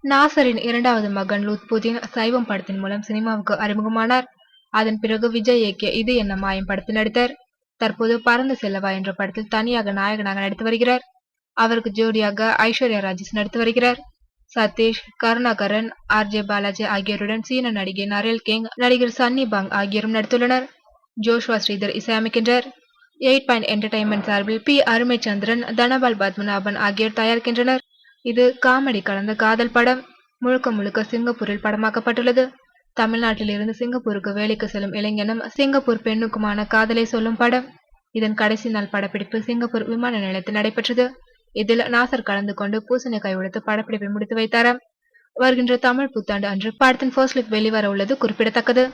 Nazarene இரண்டாவது மகன் லுத்புதீன் சைவம் படத்தின் மூலம் சினிமாவுக்கு அறிமுகமானார். அதன் பிறகு விஜய் இயக்கிய இது என்ன மாயம் படத்தில் நடித்தார். தற்போது பறந்து செல்லவா என்ற படத்தில் தனியாக நாயகனாக நடித்து வருகிறார். அவருக்கு ஜோடியாக ஐஸ்வர்யா ராஜேஷ் நடித்து வருகிறார். சதீஷ், கருணாகரன், ஆர்.ஜே. பாலாஜி ஆகியோருடன் சீன நடிகை நரேல் கிங், நடிகர் சன்னி பாங் ஆகியோரும் நடித்துள்ளனர். ஜோஷ்வா ஸ்ரீதர் இசையமைக்கின்றார். 8 பாயிண்ட் என்டர்டைன்மெண்ட் சார்பில் பி. அருமைச்சந்திரன், தனபால் பத்மநாபன் ஆகியோர் தயாரிக்கின்றனர். இது காமெடி கலந்த காதல் படம். முழுக்க முழுக்க சிங்கப்பூரில் படமாக்கப்பட்டுள்ளது. தமிழ்நாட்டில் இருந்து சிங்கப்பூருக்கு வேலைக்கு செல்லும் இளைஞனும் சிங்கப்பூர் பெண்ணுக்குமான காதலை சொல்லும் படம். இதன் கடைசி நாள் படப்பிடிப்பு சிங்கப்பூர் விமான நிலையத்தில் நடைபெற்றது. இதில் நாசர் கலந்து கொண்டு பூசணிக்காய் உடைத்து படப்பிடிப்பை முடித்து வைத்தாராம். வருகின்ற தமிழ் புத்தாண்டு அன்று படத்தின் ஃபர்ஸ்ட் லுக் வெளிவர உள்ளது குறிப்பிடத்தக்கது.